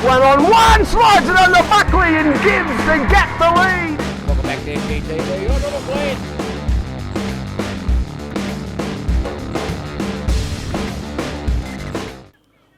one on one, slides it under Buckley and gives the Gap the lead. Welcome back to FBTV. I'm Robert Blanche.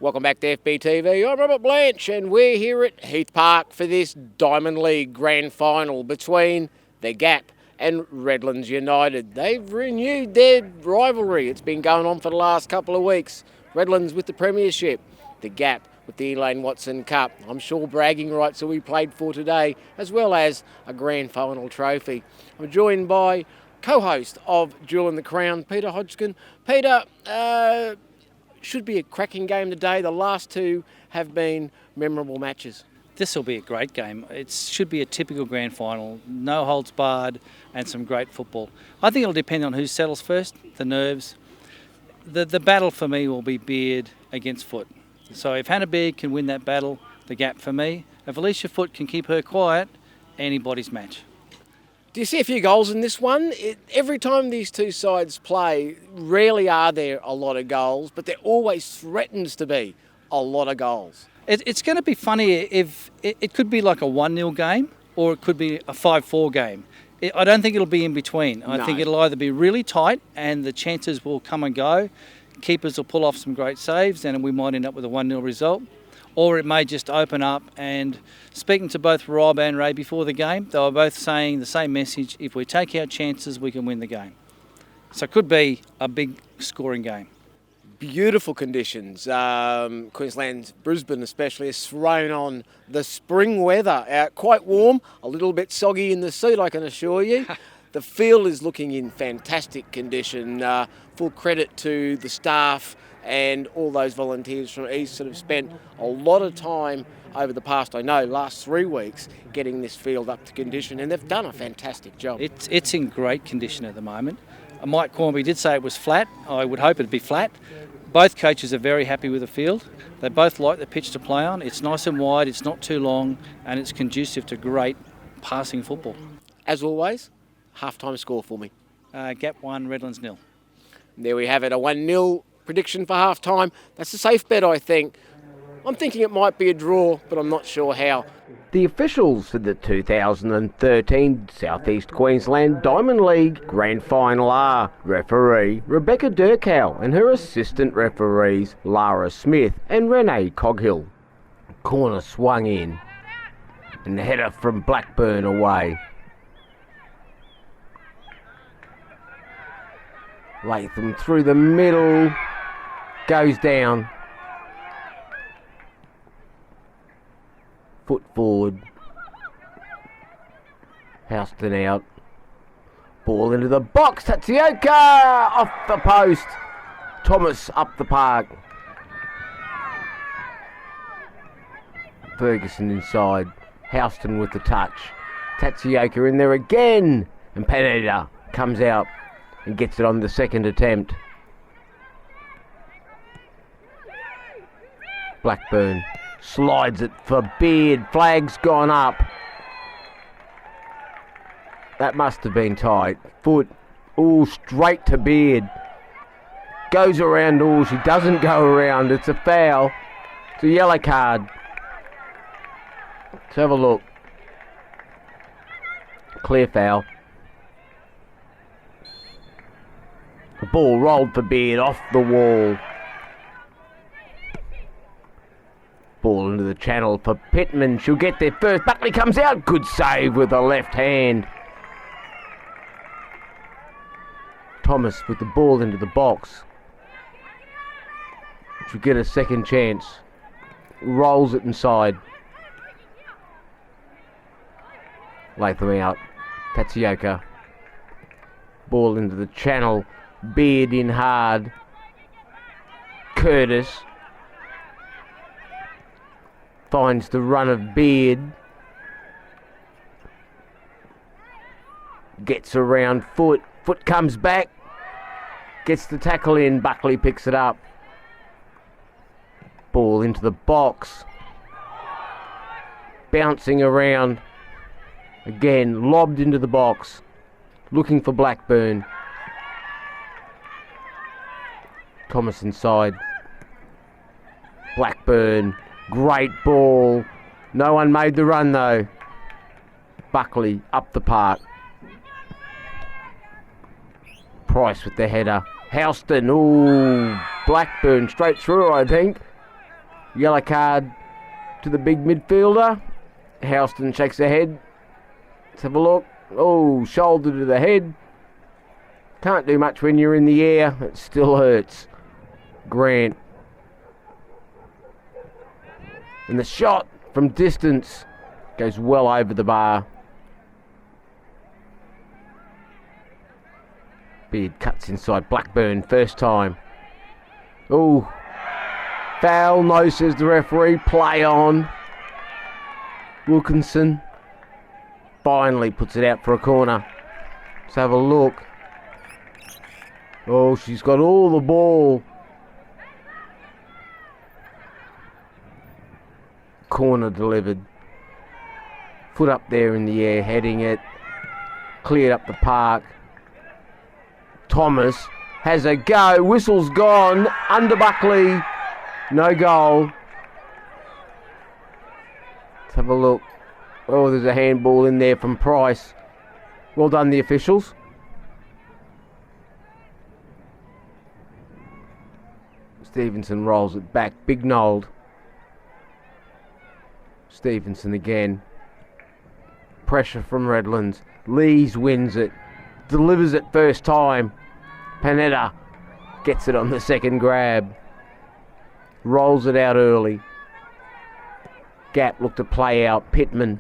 Welcome back to FBTV. I'm Robert Blanche, and we're here at Heath Park for this Diamond League Grand Final between the Gap and Redlands United. They've renewed their rivalry. It's been going on for the last couple of weeks. Redlands with the premiership, the Gap with the Elaine Watson Cup. I'm sure bragging rights that we played for today, as well as a grand final trophy. I'm joined by co-host of Jewel in the Crown, Peter Hodgkin. Peter, should be a cracking game today. The last two have been memorable matches. This will be a great game. It should be a typical grand final, no holds barred and some great football. I think it'll depend on who settles first, the nerves. The battle for me will be Beard against Foot. So if Hannah Beard can win that battle, the Gap for me. If Alicia Foot can keep her quiet, anybody's match. Do you see a few goals in this one? Every time these two sides play, rarely are there a lot of goals, but there always threatens to be a lot of goals. It's going to be funny if it could be like a 1-0 game or it could be a 5-4 game. I don't think it'll be in between. I think it'll either be really tight and the chances will come and go. Keepers will pull off some great saves and we might end up with a 1-0 result. Or it may just open up, and speaking to both Rob and Ray before the game, they were both saying the same message: if we take our chances, we can win the game. So it could be a big scoring game. Beautiful conditions. Queensland's Brisbane especially has thrown on the spring weather. Quite warm, a little bit soggy in the seat, I can assure you. The field is looking in fantastic condition. Full credit to the staff and all those volunteers from East that have spent a lot of time over the past, last 3 weeks getting this field up to condition, and they've done a fantastic job. It's in great condition at the moment. Mike Cornby did say it was flat. I would hope it'd be flat. Both coaches are very happy with the field. They both like the pitch to play on. It's nice and wide, it's not too long, and it's conducive to great passing football. As always, half-time score for me. Gap 1, Redlands 0. There we have it, a 1-0 prediction for half-time. That's a safe bet, I think. I'm thinking it might be a draw, but I'm not sure how. The officials for the 2013 South East Queensland Diamond League Grand Final are referee Rebecca Durkow and her assistant referees Lara Smith and Renee Coghill. Corner swung in and the header from Blackburn away. Latham through the middle, goes down. Foot forward. Houston out. Ball into the box. Tatsuoka off the post. Thomas up the park. Ferguson inside. Houston with the touch. Tatsuoka in there again. And Pineda comes out and gets it on the second attempt. Blackburn slides it for Beard. Flag's gone up. That must have been tight. Foot. Straight to Beard. Goes around. She doesn't go around. It's a foul. It's a yellow card. Let's have a look. Clear foul. The ball rolled for Beard off the wall. Ball into the channel for Pittman. She'll get there first. Buckley comes out. Good save with the left hand. Thomas with the ball into the box. She'll get a second chance. Rolls it inside. Latham out. Tatsuoka. Ball into the channel. Beard in hard. Curtis finds the run of Beard. Gets around Foot. Foot comes back. Gets the tackle in. Buckley picks it up. Ball into the box. Bouncing around. Again, lobbed into the box. Looking for Blackburn. Thomas inside. Blackburn Great ball. No one made the run though. Buckley up the park. Price with the header. Houston, ooh, Blackburn straight through, I think. Yellow card to the big midfielder. Houston shakes her head. Let's have a look. Oh, shoulder to the head. Can't do much when you're in the air. It still hurts. Grant. And the shot from distance goes well over the bar. Beard cuts inside Blackburn, first time. Oh, foul, no, says the referee. Play on. Wilkinson finally puts it out for a corner. Let's have a look. Oh, she's got all the ball. Corner delivered. Foot up there in the air, heading it. Cleared up the park. Thomas has a go. Whistle's gone. Under Buckley. No goal. Let's have a look. Oh, there's a handball in there from Price. Well done, the officials. Stevenson rolls it back. Big Nold. Stevenson again. Pressure from Redlands. Lees wins it. Delivers it first time. Panetta gets it on the second grab. Rolls it out early. Gap looked to play out. Pittman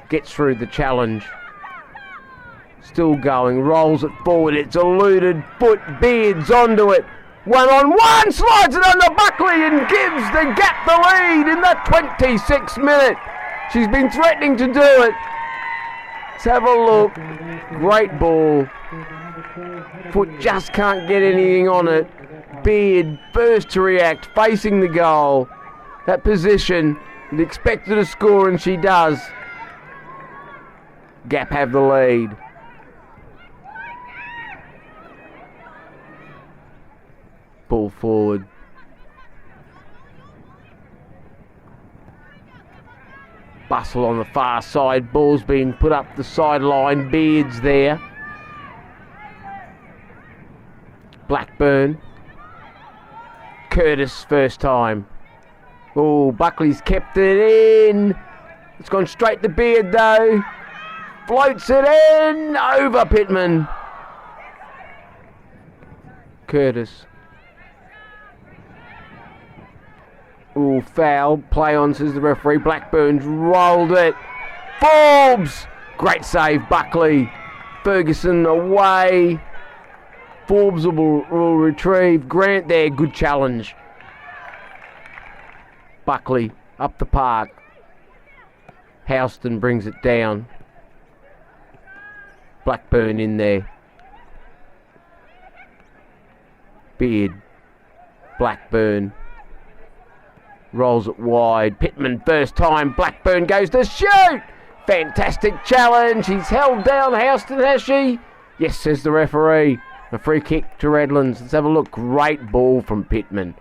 gets through the challenge. Still going. Rolls it forward. It's eluded. Foot. Beards onto it. 1-on-1. Slides it under Buckley and gives the Gap the lead in the 26th minute. She's been threatening to do it. Let's have a look. Great ball. Foot just can't get anything on it. Beard first to react, facing the goal. That position, you'd expect her to score, and she does. Gap have the lead. Ball forward. Bustle on the far side. Ball's been put up the sideline. Beard's there. Blackburn. Curtis first time. Oh, Buckley's kept it in. It's gone straight to Beard though. Floats it in. Over Pittman. Curtis. Oh, foul. Play on, says the referee. Blackburn's rolled it. Forbes! Great save, Buckley. Ferguson away. Forbes will retrieve. Grant there, good challenge. Buckley up the park. Houston brings it down. Blackburn in there. Beard. Blackburn. Rolls it wide. Pittman first time. Blackburn goes to shoot. Fantastic challenge. He's held down Houston, has she? Yes, says the referee. A free kick to Redlands. Let's have a look. Great ball from Pittman.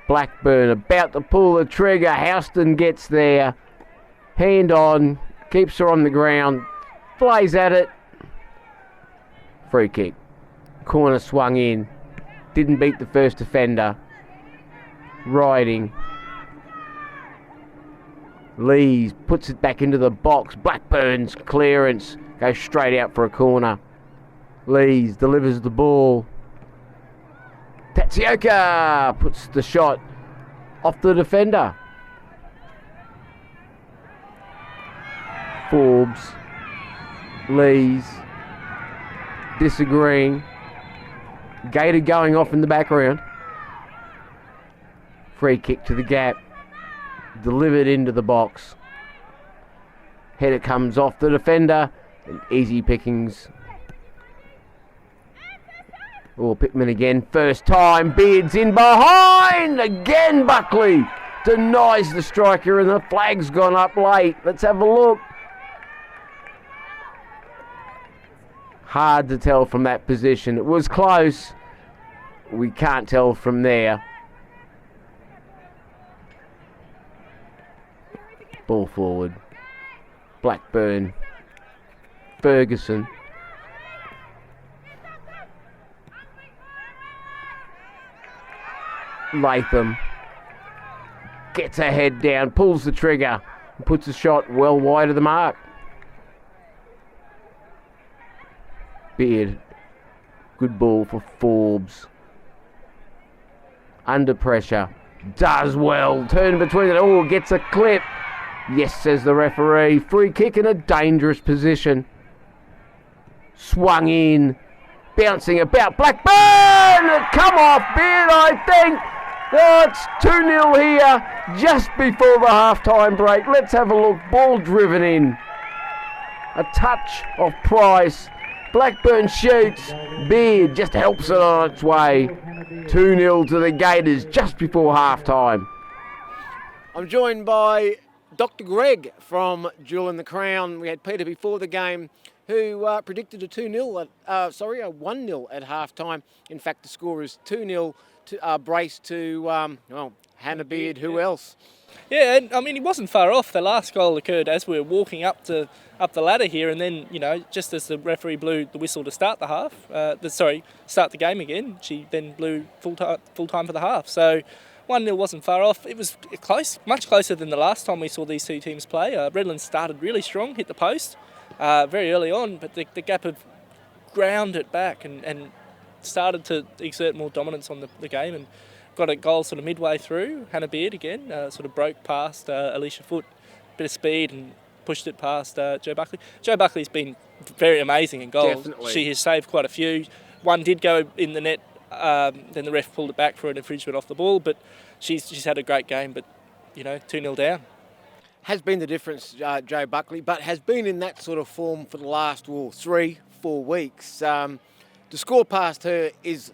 Blackburn about to pull the trigger. Houston gets there. Hand on. Keeps her on the ground. Flies at it. Free kick. Corner swung in. Didn't beat the first defender. Riding. Lees puts it back into the box. Blackburn's clearance goes straight out for a corner. Lees delivers the ball. Tatsuoka puts the shot off the defender. Forbes. Lees disagreeing. Gator going off in the background. Free kick to the Gap. Delivered into the box. Header comes off the defender. And easy pickings. Oh, Pittman again. First time. Beard's in behind. Again, Buckley denies the striker and the flag's gone up late. Let's have a look. Hard to tell from that position. It was close. We can't tell from there. Ball forward. Blackburn. Ferguson. Latham. Gets her head down, pulls the trigger, and puts the shot well wide of the mark. Beard. Good ball for Forbes. Under pressure. Does well. Turn between it. Oh, gets a clip. Yes, says the referee. Free kick in a dangerous position. Swung in. Bouncing about. Blackburn! It come off Beard, I think. Oh, it's 2-0 here just before the half-time break. Let's have a look. Ball driven in. A touch of Price. Blackburn shoots. Beard just helps it on its way. 2-0 to the Gators just before half-time. I'm joined by Dr. Greg from Jewel in the Crown. We had Peter before the game who predicted a 1-0 at half-time. In fact, the score is 2-0 to Brace to Hannah Beard. Who else? Yeah, and I mean, he wasn't far off. The last goal occurred as we were walking up the ladder here, and then, just as the referee blew the whistle to start the half, start the game again, she then blew full time for the half. So 1-0 wasn't far off. It was close, much closer than the last time we saw these two teams play. Redlands started really strong, hit the post very early on, but the Gap have ground it back and started to exert more dominance on the game, and got a goal sort of midway through. Hannah Beard again sort of broke past Alicia Foote, bit of speed, and pushed it past Jo Buckley. Jo Buckley's been very amazing in goals. Definitely. She has saved quite a few. One did go in the net, then the ref pulled it back for an infringement off the ball, but she's had a great game, but 2-0 down. Has been the difference, Jo Buckley, but has been in that sort of form for the last 3-4 weeks. To score past her is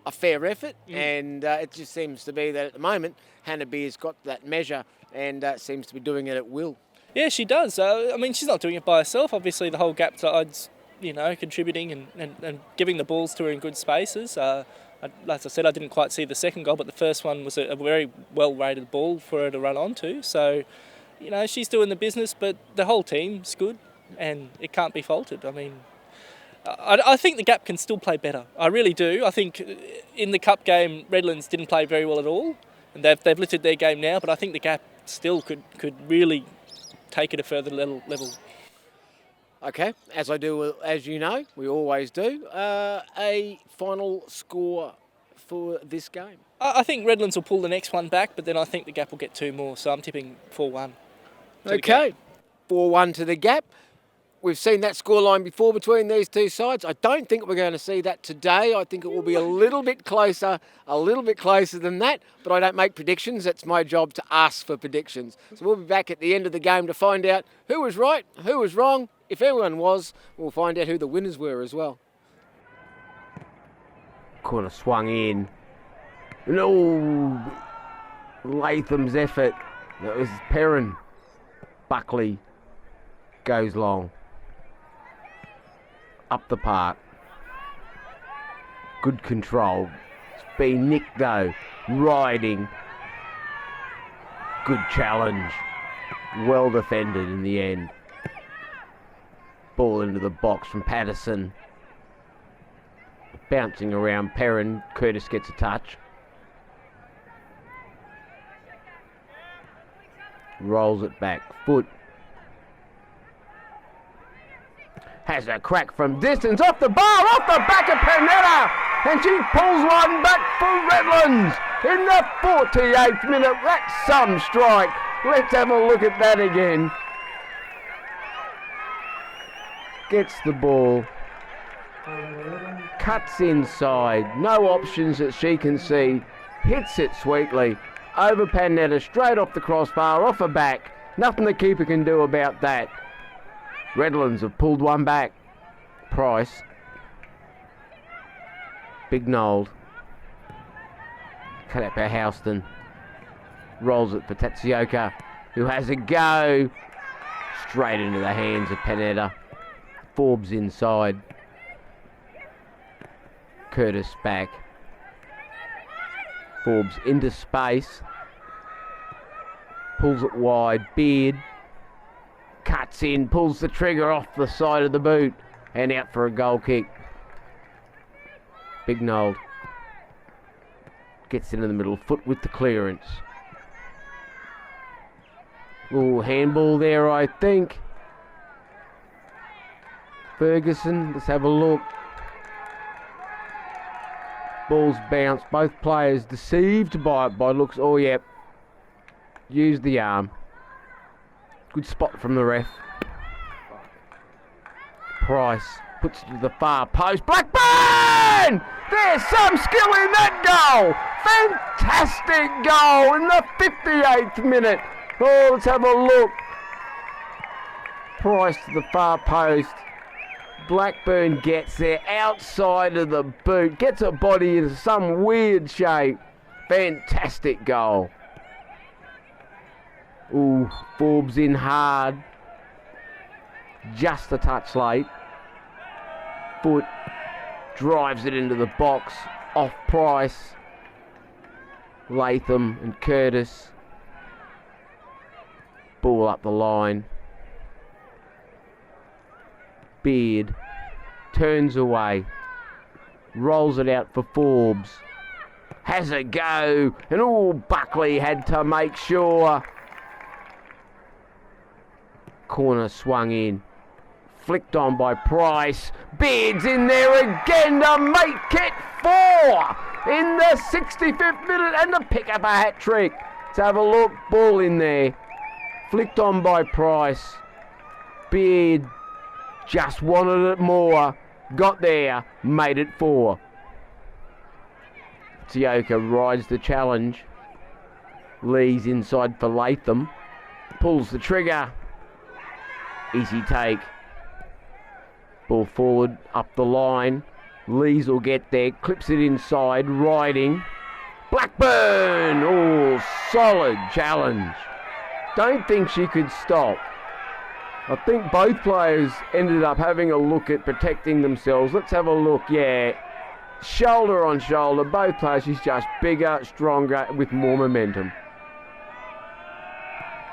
a fair effort, and it just seems to be that at the moment Hannah Beard's got that measure and seems to be doing it at will. Yeah, she does. I mean, she's not doing it by herself. Obviously, the whole Gap side's, contributing and giving the balls to her in good spaces. As I said, I didn't quite see the second goal, but the first one was a very well-rated ball for her to run onto. So, she's doing the business, but the whole team's good, and it can't be faulted. I mean, I think the Gap can still play better. I really do. I think in the Cup game, Redlands didn't play very well at all, and they've lifted their game now, but I think the Gap still could really take it a further level. Okay, as you know, we always do. A final score for this game? I think Redlands will pull the next one back, but then I think the Gap will get 2 more, so I'm tipping 4-1. Okay, 4-1 to the Gap. We've seen that scoreline before between these two sides. I don't think we're going to see that today. I think it will be a little bit closer than that, but I don't make predictions. It's my job to ask for predictions. So we'll be back at the end of the game to find out who was right, who was wrong. If everyone was, we'll find out who the winners were as well. Corner swung in. No, Latham's effort. That was Perrin. Buckley goes long. Up the park. Good control. It's been nicked though. Riding. Good challenge. Well defended in the end. Ball into the box from Patterson. Bouncing around Perrin. Curtis gets a touch. Rolls it back. Foot. Has a crack from distance, off the bar, off the back of Panetta, and she pulls one back for Redlands in the 48th minute. That's some strike. Let's have a look at that again. Gets the ball, cuts inside, no options that she can see, hits it sweetly, over Panetta, straight off the crossbar, off her back. Nothing the keeper can do about that. Redlands have pulled one back. Price. Big Nold. Cut out by Houston. Rolls it for Tatsuoka, who has a go. Straight into the hands of Panetta. Forbes inside. Curtis back. Forbes into space. Pulls it wide. Beard cuts in, pulls the trigger off the side of the boot and out for a goal kick. Bignold gets into the middle foot with the clearance. Ooh, handball there, I think. Ferguson, let's have a look. Ball's bounced. Both players deceived by it by looks. Oh, yep. Used the arm. Good spot from the ref. Price puts it to the far post. Blackburn! There's some skill in that goal. Fantastic goal in the 58th minute. Oh, let's have a look. Price to the far post. Blackburn gets there outside of the boot. Gets a body into some weird shape. Fantastic goal. Ooh, Forbes in hard. Just a touch late. Foot drives it into the box. Off Price. Latham and Curtis. Ball up the line. Beard turns away. Rolls it out for Forbes. Has a go. And Buckley had to make sure. Corner swung in. Flicked on by Price. Beard's in there again to make it 4 in the 65th minute and to pick up a hat trick. Let's have a look. Ball in there. Flicked on by Price. Beard just wanted it more. Got there. Made it 4. Tioka rides the challenge. Lee's inside for Latham. Pulls the trigger. Easy take. Ball forward, up the line. Lees will get there, clips it inside, riding. Blackburn! Oh, solid challenge. Don't think she could stop. I think both players ended up having a look at protecting themselves. Let's have a look, yeah. Shoulder on shoulder, both players. She's just bigger, stronger, with more momentum.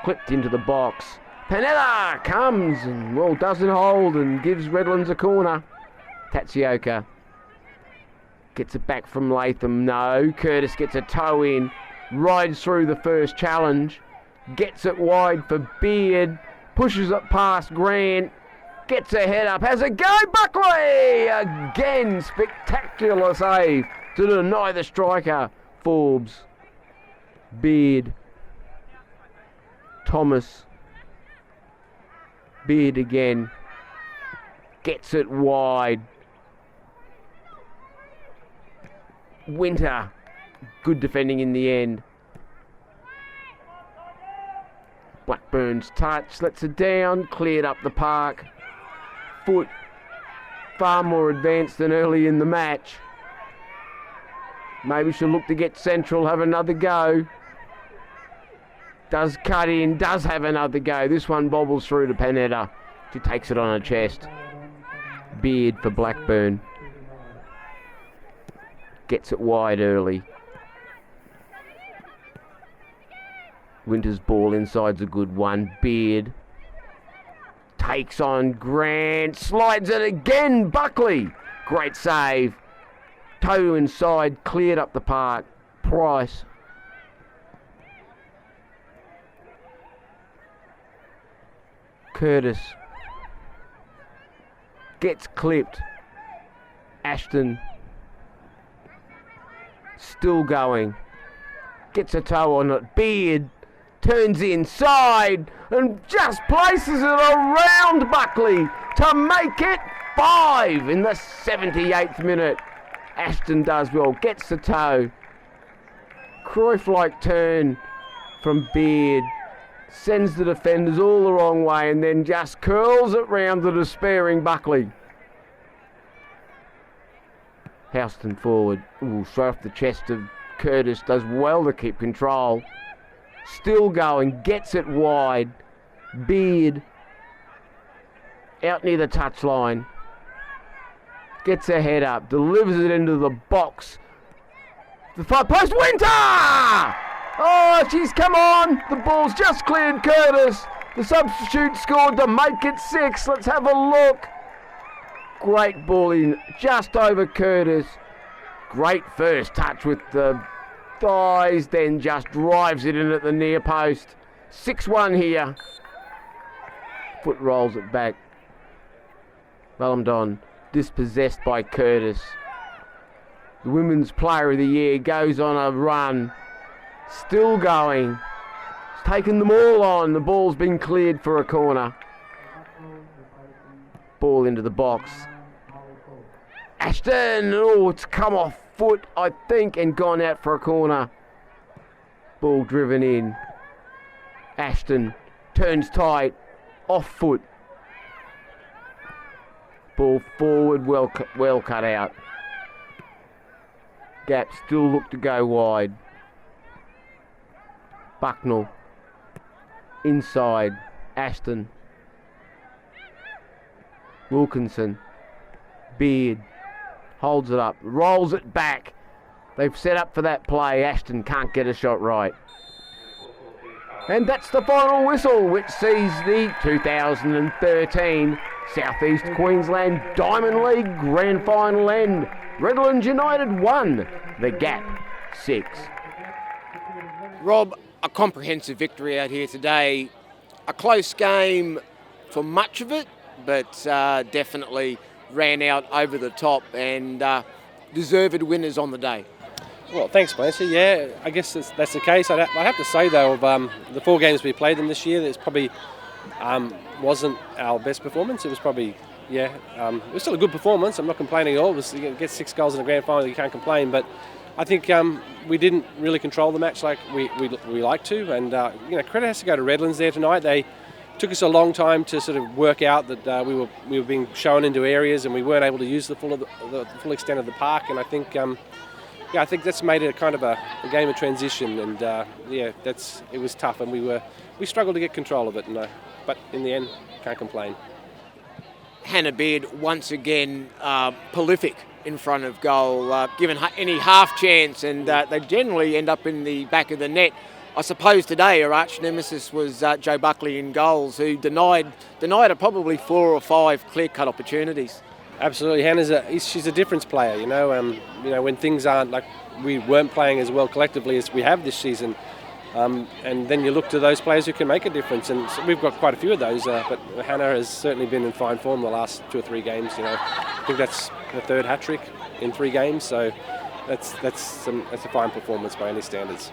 Clipped into the box. Panetta comes and, well, doesn't hold and gives Redlands a corner. Tatsioka gets it back from Latham. No, Curtis gets a toe in. Rides through the first challenge. Gets it wide for Beard. Pushes it past Grant. Gets a head up. Has a go. Buckley! Again, spectacular save to deny the striker. Forbes. Beard. Thomas. Beard again. Gets it wide. Winter. Good defending in the end. Blackburn's touch. Lets it down. Cleared up the park. Foot. Far more advanced than early in the match. Maybe she'll look to get central. Have another go. Does cut in, does have another go. This one bobbles through to Panetta. She takes it on her chest. Beard for Blackburn. Gets it wide early. Winter's ball inside's a good one. Beard takes on Grant. Slides it again. Buckley. Great save. Toe inside. Cleared up the park. Price. Curtis gets clipped. Ashton still going. Gets a toe on it. Beard turns inside and just places it around Buckley to make it 5 in the 78th minute. Ashton does well. Gets the toe. Cruyff-like turn from Beard. Sends the defenders all the wrong way and then just curls it round the despairing Buckley. Houston forward. Ooh, straight off the chest of Curtis. Does well to keep control. Still going. Gets it wide. Beard. Out near the touchline. Gets her head up. Delivers it into the box. The far post. Winter! Oh, she's come on. The ball's just cleared Curtis. The substitute scored to make it 6. Let's have a look. Great ball in just over Curtis. Great first touch with the thighs, then just drives it in at the near post. 6-1 here. Foot rolls it back. Valumdon dispossessed by Curtis. The Women's Player of the Year goes on a run. Still going. It's taken them all on. The ball's been cleared for a corner. Ball into the box. Ashton, oh, it's come off foot, I think, and gone out for a corner. Ball driven in. Ashton turns tight, off foot. Ball forward, well cut out. Gap still look to go wide. Bucknell. Inside. Ashton. Wilkinson. Beard. Holds it up. Rolls it back. They've set up for that play. Ashton can't get a shot right. And that's the final whistle, which sees the 2013 South East Queensland Diamond League Grand Final end. Redlands United 1, the Gap 6. Rob, a comprehensive victory out here today. A close game for much of it, but definitely ran out over the top and deserved winners on the day. Well, thanks, Clancy. Yeah, I guess that's the case. I have to say, though, of the 4 games we played in this year, it's probably wasn't our best performance. It was probably, it was still a good performance. I'm not complaining at all. It was, you get 6 goals in the grand final, you can't complain. But I think we didn't really control the match like we like to. And, credit has to go to Redlands there tonight. They took us a long time to sort of work out that we were being shown into areas and we weren't able to use the full extent of the park. And I think... I think that's made it a kind of a game of transition, and it was tough, and we struggled to get control of it, but in the end, can't complain. Hannah Beard once again prolific in front of goal, given any half chance, and they generally end up in the back of the net. I suppose today her arch nemesis was Joe Buckley in goals, who denied her probably 4 or 5 clear-cut opportunities. Absolutely, she's a difference player. When things aren't like we weren't playing as well collectively as we have this season, and then you look to those players who can make a difference, and so we've got quite a few of those. But Hannah has certainly been in fine form the last 2 or 3 games. I think that's her 3rd hat trick in 3 games, so that's a fine performance by any standards.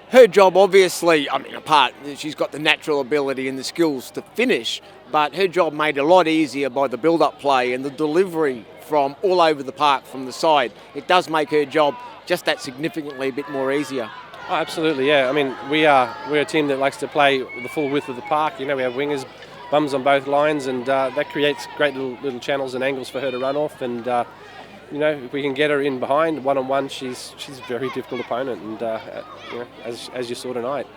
Her job, obviously, apart, she's got the natural ability and the skills to finish, but her job made a lot easier by the build-up play and the delivery from all over the park from the side. It does make her job just that significantly a bit more easier. Oh, absolutely, yeah. We're a team that likes to play the full width of the park. We have wingers, bums on both lines, and that creates great little channels and angles for her to run off. And if we can get her in behind one-on-one, she's a very difficult opponent, and as you saw tonight.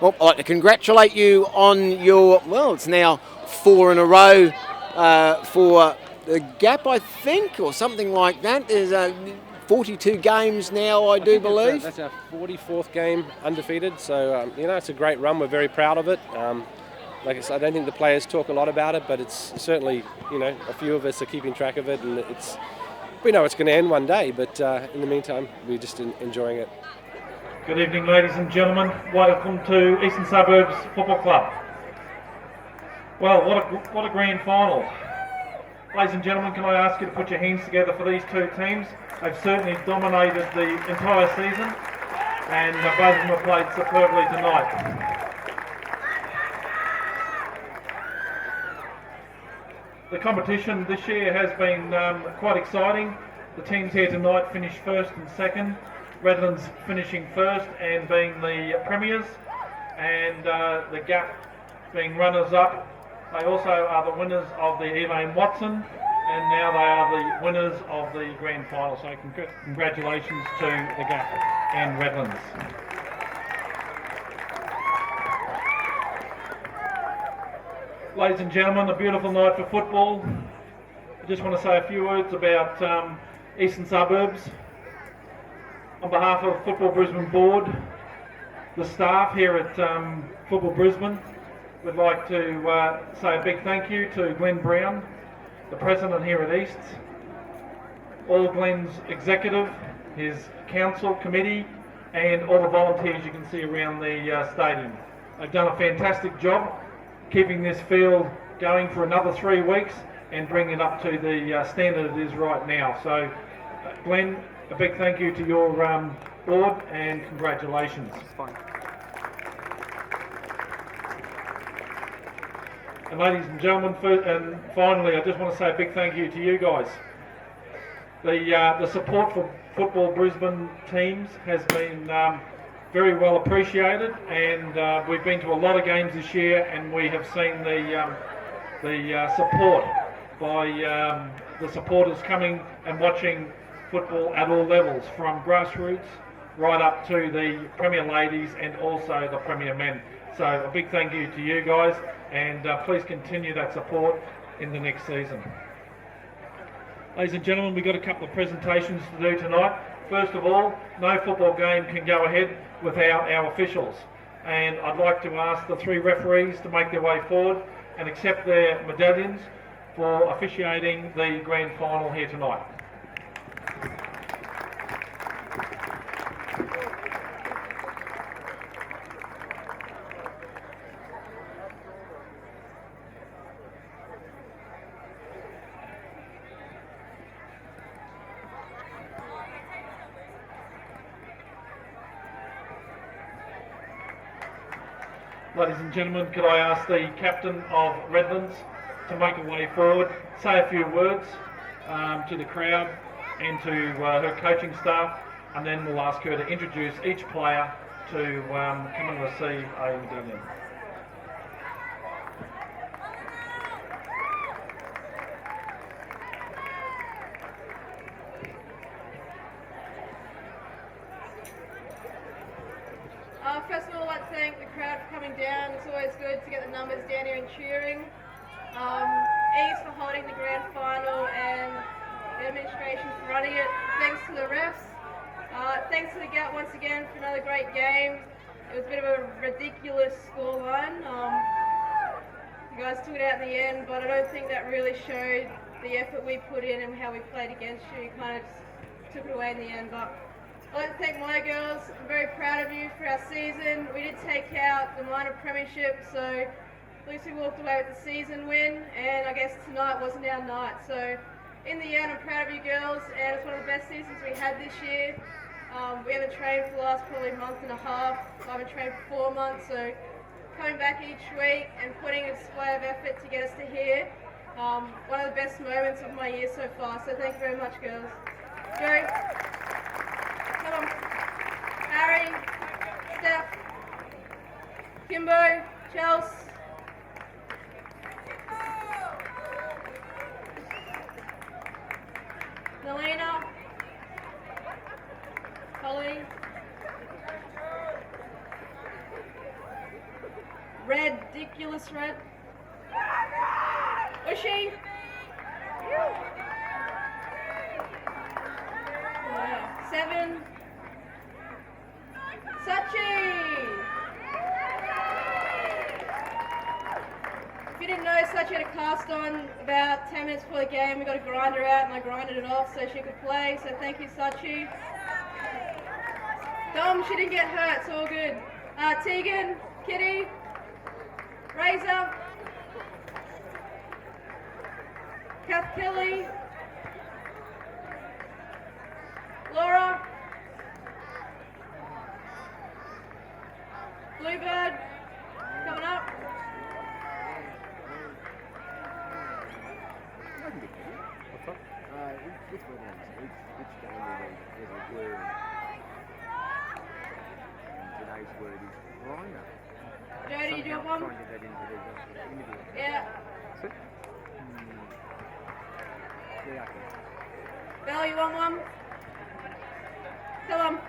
Well, I'd like to congratulate you on your, it's now 4 in a row for the Gap, I think, or something like that. There's 42 games now, I do believe. That's our 44th game undefeated, so it's a great run. We're very proud of it. Like I said, I don't think the players talk a lot about it, but it's certainly, a few of us are keeping track of it, and we know it's going to end one day, but in the meantime, we're just enjoying it. Good evening, ladies and gentlemen. Welcome to Eastern Suburbs Football Club. Well, what a grand final. Ladies and gentlemen, can I ask you to put your hands together for these 2 teams? They've certainly dominated the entire season, and both of them have played superbly tonight. The competition this year has been quite exciting. The teams here tonight finished 1st and 2nd. Redlands finishing 1st and being the premiers, and the Gap being runners-up. They also are the winners of the Elaine Watson, and now they are the winners of the grand final. So congratulations to the Gap and Redlands. Ladies and gentlemen, a beautiful night for football. I just want to say a few words about Eastern Suburbs. On behalf of Football Brisbane Board, the staff here at Football Brisbane would like to say a big thank you to Glenn Brown, the president here at Easts, all Glenn's executive, his council committee, and all the volunteers you can see around the stadium. They've done a fantastic job keeping this field going for another 3 weeks and bringing it up to the standard it is right now. So, Glenn, a big thank you to your board and congratulations. And ladies and gentlemen, and finally, I just want to say a big thank you to you guys. The support for Football Brisbane teams has been very well appreciated, and we've been to a lot of games this year, and we have seen the support by the supporters coming and watching football at all levels, from grassroots right up to the Premier Ladies and also the Premier Men. So a big thank you to you guys, and please continue that support in the next season. Ladies and gentlemen, we've got a couple of presentations to do tonight. First of all, no football game can go ahead without our officials. And I'd like to ask the 3 referees to make their way forward and accept their medallions for officiating the grand final here tonight. Ladies and gentlemen, could I ask the captain of Redlands to make her way forward, say a few words to the crowd and to her coaching staff, and then we'll ask her to introduce each player to come and receive a medallion. First of all, I'd like to thank the crowd for coming down. It's always good to get the numbers down here and cheering. Ease for holding the grand final and the administration for running it. Thanks to the refs. Thanks to the GAT once again for another great game. It was a bit of a ridiculous scoreline. You guys took it out in the end, but I don't think that really showed the effort we put in and how we played against you. You kind of just took it away in the end. But I'd like to thank my girls. I'm very proud of you for our season. We did take out the minor premiership, so at least we walked away with the season win, and I guess tonight wasn't our night. So in the end, I'm proud of you girls, and it's one of the best seasons we had this year. We haven't trained for the last probably month and a half. I haven't trained for 4 months, so coming back each week and putting a display of effort to get us to here, one of the best moments of my year so far. So thank you very much, girls. Joe. Come on. Harry, Steph, Kimbo, Chels. Nalina, Holly, ridiculous red, Ushi. Yeah. 7. Sachi! If you didn't know, Sachi had a cast on about 10 minutes before the game. We got a grinder out and I grinded it off so she could play. So thank you, Sachi. Dom, she didn't get hurt, it's all good. Tegan, Kitty, Razor, Kath Kelly, Laura, Bluebird, coming up. Jody, do you want one? Yeah. Belle, you want one? Come on.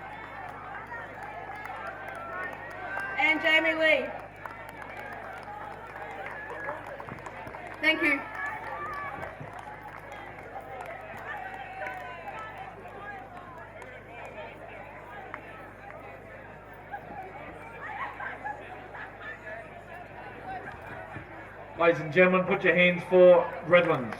And Jamie Lee. Thank you. Ladies and gentlemen, put your hands for Redlands.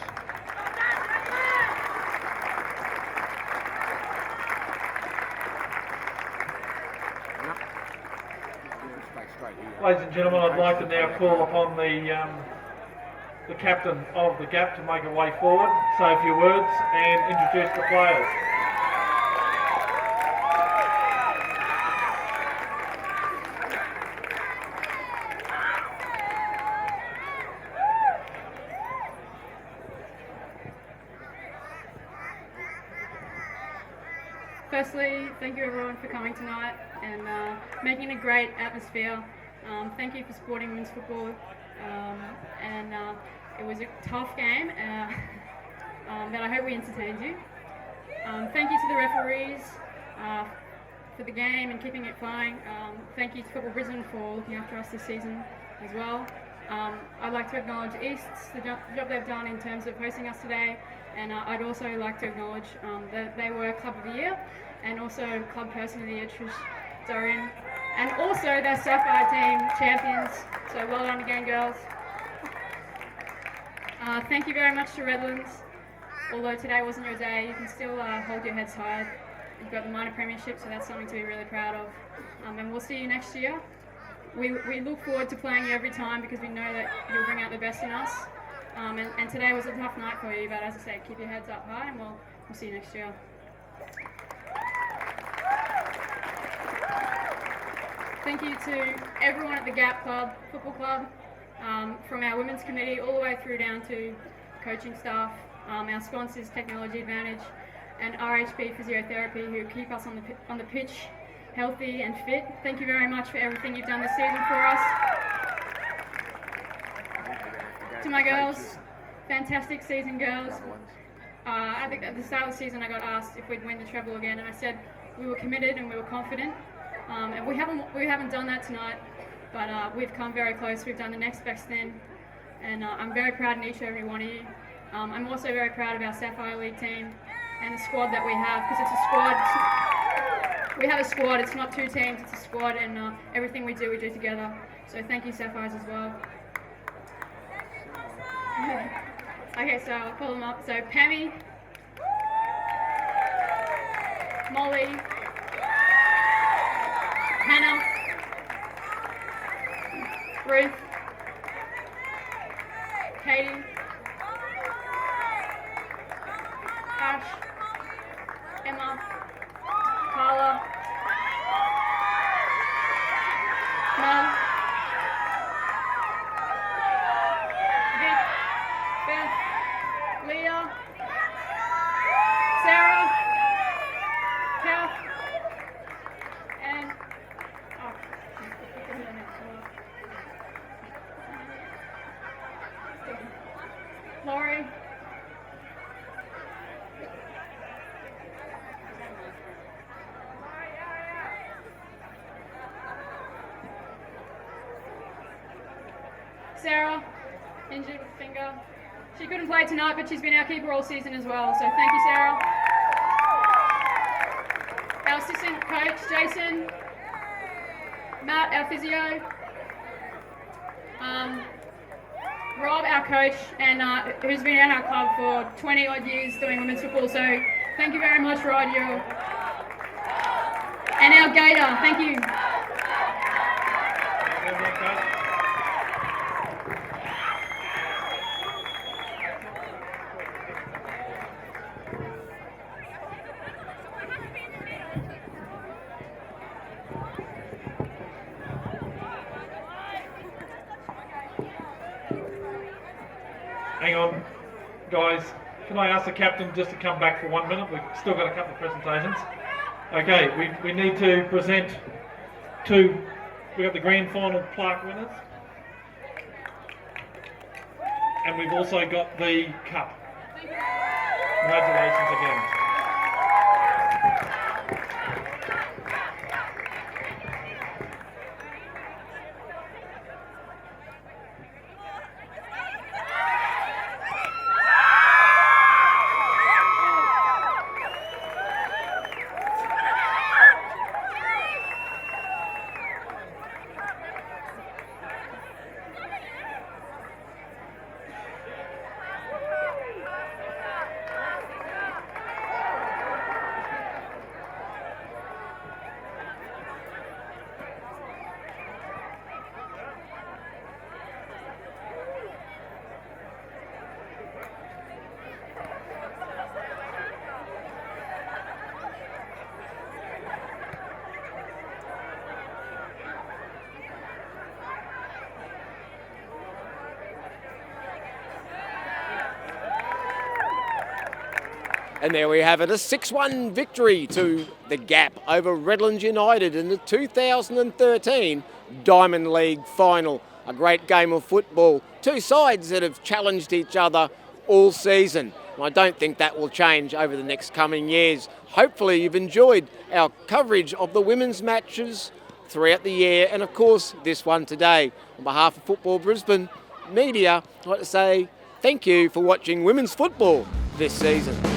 Ladies and gentlemen, I'd like to now call upon the captain of the Gap to make a way forward, say a few words and introduce the players. Firstly, thank you everyone for coming tonight and making a great atmosphere. Thank you for supporting women's football. It was a tough game, but I hope we entertained you. Thank you to the referees for the game and keeping it flowing. Thank you to Football Brisbane for looking after us this season as well. I'd like to acknowledge Easts, the job they've done in terms of hosting us today, and I'd also like to acknowledge that they were Club of the Year and also Club Person of the Year, Trish Dorian, and also their Sapphire team champions. So well done again, girls. Thank you very much to Redlands. Although today wasn't your day, you can still hold your heads high. You've got the minor premiership, so that's something to be really proud of. And we'll see you next year. We look forward to playing you every time because we know that you'll bring out the best in us. And today was a tough night for you, but as I say, keep your heads up high and we'll see you next year. Thank you to everyone at the Gap Football Club, from our women's committee all the way through down to coaching staff, our sponsors, Technology Advantage, and RHP Physiotherapy, who keep us on the pitch healthy and fit. Thank you very much for everything you've done this season for us. To my girls, fantastic season, girls. I think at the start of the season I got asked if we'd win the treble again, and I said we were committed and we were confident. And we haven't done that tonight, but we've come very close. We've done the next best thing, and I'm very proud of each and every one of you. I'm also very proud of our Sapphire League team and the squad that we have, because it's a squad. We have a squad. It's not two teams. It's a squad, and everything we do together. So thank you, Sapphires, as well. Okay, so I'll call them up. So Pammy, Molly, Hannah, Ruth, Katie, Ash, Emma, Carla, Mel, Vic, Beth, Leah, Sarah, Kath, and Laurie, Sarah, injured with finger. She couldn't play tonight, but she's been our keeper all season as well, so thank you, Sarah. Our assistant coach, Jason, Matt, our physio, Rob, our coach, and who's been at our club for 20 odd years doing women's football, so thank you very much, Rod. And our Gator, thank you. Hang on, guys. Can I ask the captain just to come back for 1 minute? We've still got a couple of presentations. Okay, we need to present we've got the grand final plaque winners. And we've also got the cup. Congratulations again. And there we have it, a 6-1 victory to the Gap over Redlands United in the 2013 Diamond League final. A great game of football. Two sides that have challenged each other all season. And I don't think that will change over the next coming years. Hopefully you've enjoyed our coverage of the women's matches throughout the year, and of course this one today. On behalf of Football Brisbane Media, I'd like to say thank you for watching women's football this season.